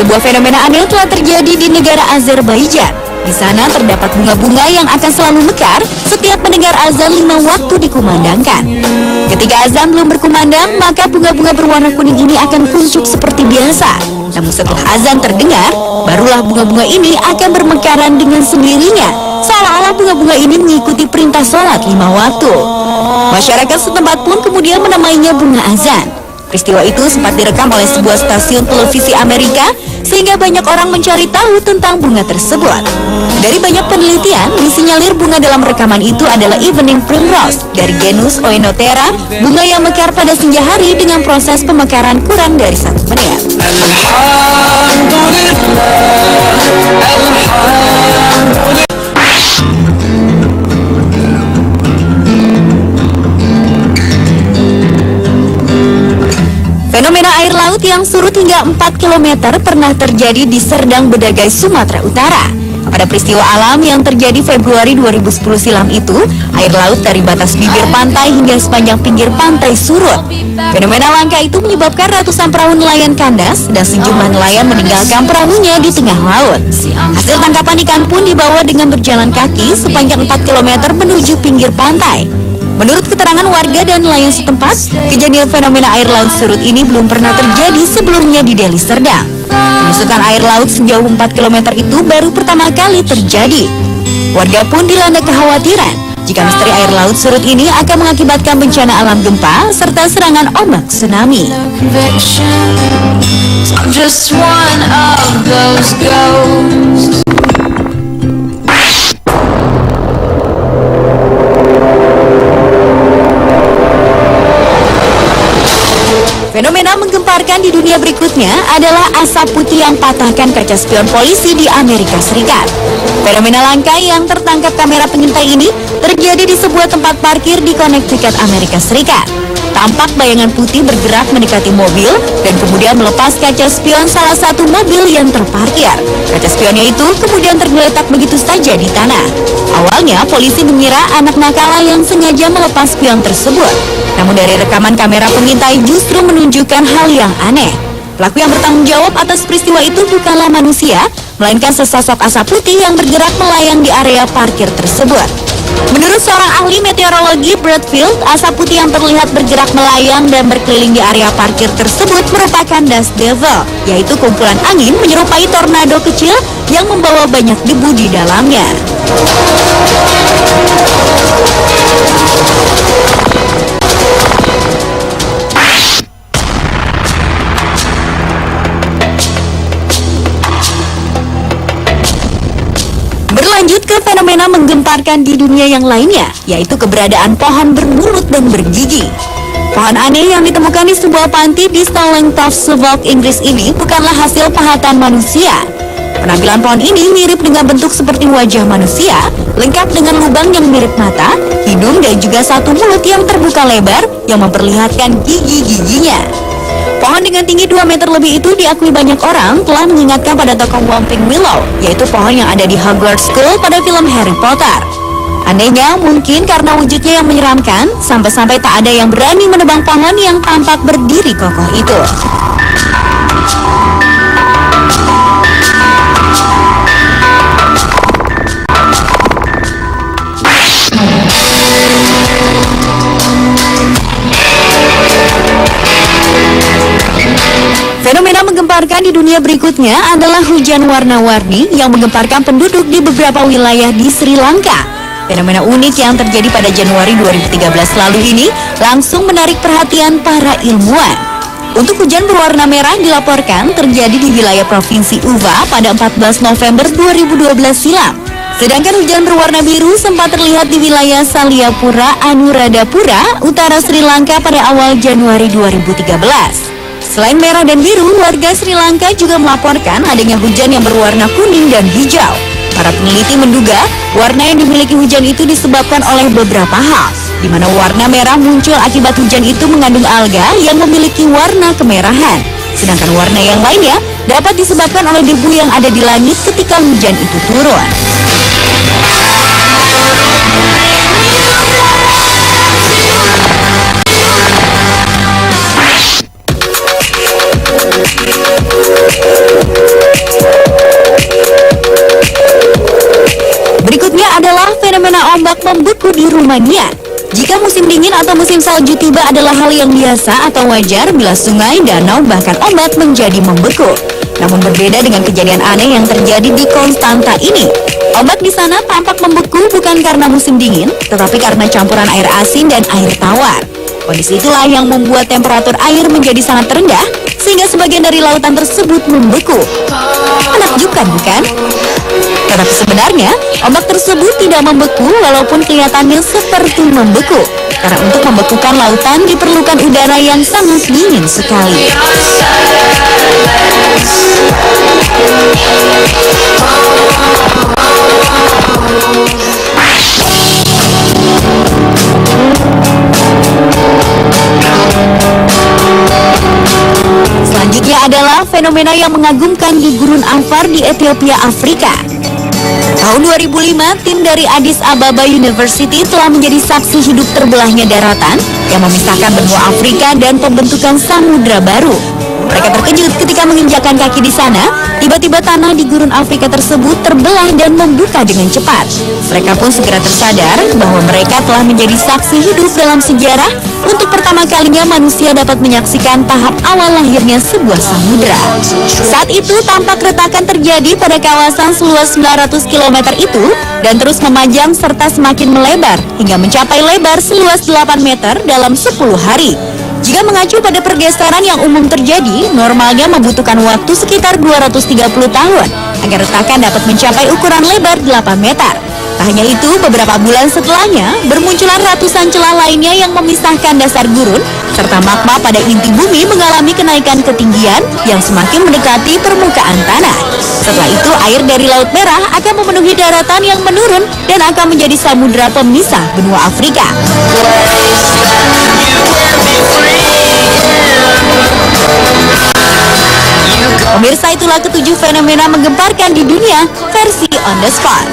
Sebuah fenomena aneh telah terjadi di negara Azerbaijan. Di sana terdapat bunga-bunga yang akan selalu mekar setiap mendengar azan 5 waktu dikumandangkan. Ketika azan belum berkumandang, maka bunga-bunga berwarna kuning ini akan kuncup seperti biasa. Namun setelah azan terdengar, barulah bunga-bunga ini akan bermekaran dengan sendirinya, seolah-olah bunga-bunga ini mengikuti perintah sholat 5 waktu. Masyarakat setempat pun kemudian menamainya bunga azan. Peristiwa itu sempat direkam oleh sebuah stasiun televisi Amerika, sehingga banyak orang mencari tahu tentang bunga tersebut. Dari banyak penelitian, disinyalir bunga dalam rekaman itu adalah evening primrose dari genus Oenothera, bunga yang mekar pada senja hari dengan proses pemekaran kurang dari 1 menit. Fenomena air laut yang surut hingga 4 km pernah terjadi di Serdang Bedagai, Sumatera Utara. Pada peristiwa alam yang terjadi Februari 2010 silam itu, air laut dari batas bibir pantai hingga sepanjang pinggir pantai surut. Fenomena langka itu menyebabkan ratusan perahu nelayan kandas dan sejumlah nelayan meninggalkan perahunya di tengah laut. Hasil tangkapan ikan pun dibawa dengan berjalan kaki sepanjang 4 km menuju pinggir pantai. Menurut keterangan warga dan nelayan setempat, kejadian fenomena air laut surut ini belum pernah terjadi sebelumnya di Deli Serdang. Penyusutan air laut sejauh 4 km itu baru pertama kali terjadi. Warga pun dilanda kekhawatiran jika misteri air laut surut ini akan mengakibatkan bencana alam gempa serta serangan ombak tsunami. Fenomena menggemparkan di dunia berikutnya adalah asap putih yang patahkan kaca spion polisi di Amerika Serikat. Fenomena langka yang tertangkap kamera pengintai ini terjadi di sebuah tempat parkir di Connecticut, Amerika Serikat. Tampak bayangan putih bergerak mendekati mobil dan kemudian melepas kaca spion salah satu mobil yang terparkir. Kaca spionnya itu kemudian tergeletak begitu saja di tanah. Awalnya polisi mengira anak nakal yang sengaja melepas spion tersebut. Namun dari rekaman kamera pengintai justru menunjukkan hal yang aneh. Pelaku yang bertanggung jawab atas peristiwa itu bukanlah manusia, melainkan sesosok asap putih yang bergerak melayang di area parkir tersebut. Menurut seorang ahli meteorologi Bradfield, asap putih yang terlihat bergerak melayang dan berkeliling di area parkir tersebut merupakan dust devil, yaitu kumpulan angin menyerupai tornado kecil yang membawa banyak debu di dalamnya. Berlanjut ke fenomena menggemparkan di dunia yang lainnya, yaitu keberadaan pohon bermulut dan bergigi. Pohon aneh yang ditemukan di sebuah panti di Stallington, Suffolk, Inggris ini bukanlah hasil pahatan manusia. Penampilan pohon ini mirip dengan bentuk seperti wajah manusia, lengkap dengan lubang yang mirip mata, hidung, dan juga satu mulut yang terbuka lebar yang memperlihatkan gigi-giginya. Pohon dengan tinggi 2 meter lebih itu diakui banyak orang telah mengingatkan pada tokoh Whomping Willow, yaitu pohon yang ada di Hogwarts School pada film Harry Potter. Anehnya, mungkin karena wujudnya yang menyeramkan, sampai-sampai tak ada yang berani menebang pohon yang tampak berdiri kokoh itu. Fenomena menggemparkan di dunia berikutnya adalah hujan warna-warni yang menggemparkan penduduk di beberapa wilayah di Sri Lanka. Fenomena unik yang terjadi pada Januari 2013 lalu ini langsung menarik perhatian para ilmuwan. Untuk hujan berwarna merah dilaporkan terjadi di wilayah Provinsi Uva pada 14 November 2012 silam. Sedangkan hujan berwarna biru sempat terlihat di wilayah Saliapura, Anuradhapura, utara Sri Lanka pada awal Januari 2013. Selain merah dan biru, warga Sri Lanka juga melaporkan adanya hujan yang berwarna kuning dan hijau. Para peneliti menduga warna yang dimiliki hujan itu disebabkan oleh beberapa hal, di mana warna merah muncul akibat hujan itu mengandung alga yang memiliki warna kemerahan. Sedangkan warna yang lainnya dapat disebabkan oleh debu yang ada di langit ketika hujan itu turun. fenomena ombak membeku di Rumania. Jika musim dingin atau musim salju tiba adalah hal yang biasa atau wajar bila sungai, danau, bahkan ombak menjadi membeku. Namun berbeda dengan kejadian aneh yang terjadi di Konstanta ini. Ombak di sana tampak membeku bukan karena musim dingin, tetapi karena campuran air asin dan air tawar. Kondisi itulah yang membuat temperatur air menjadi sangat rendah, sehingga sebagian dari lautan tersebut membeku. Menakjubkan, bukan? Tetapi sebenarnya, ombak tersebut tidak membeku walaupun kelihatannya seperti membeku. Karena untuk membekukan lautan diperlukan udara yang sangat dingin sekali. Selanjutnya adalah fenomena yang mengagumkan di Gurun Anfar di Ethiopia, Afrika. Tahun 2005, tim dari Addis Ababa University telah menjadi saksi hidup terbelahnya daratan yang memisahkan benua Afrika dan pembentukan samudra baru. Mereka terkejut ketika menginjakkan kaki di sana, tiba-tiba tanah di gurun Afrika tersebut terbelah dan membuka dengan cepat. Mereka pun segera tersadar bahwa mereka telah menjadi saksi hidup dalam sejarah untuk pertama kalinya manusia dapat menyaksikan tahap awal lahirnya sebuah samudra. Saat itu tampak retakan terjadi pada kawasan seluas 900 km itu dan terus memanjang serta semakin melebar hingga mencapai lebar seluas 8 meter dalam 10 hari. Jika mengacu pada pergeseran yang umum terjadi, normalnya membutuhkan waktu sekitar 230 tahun agar retakan dapat mencapai ukuran lebar 8 meter. Tak hanya itu, beberapa bulan setelahnya, bermunculan ratusan celah lainnya yang memisahkan dasar gurun, serta magma pada inti bumi mengalami kenaikan ketinggian yang semakin mendekati permukaan tanah. Setelah itu, air dari Laut Merah akan memenuhi daratan yang menurun dan akan menjadi samudra pemisah benua Afrika. Pemirsa, itulah ketujuh fenomena menggemparkan di dunia versi On The Spot.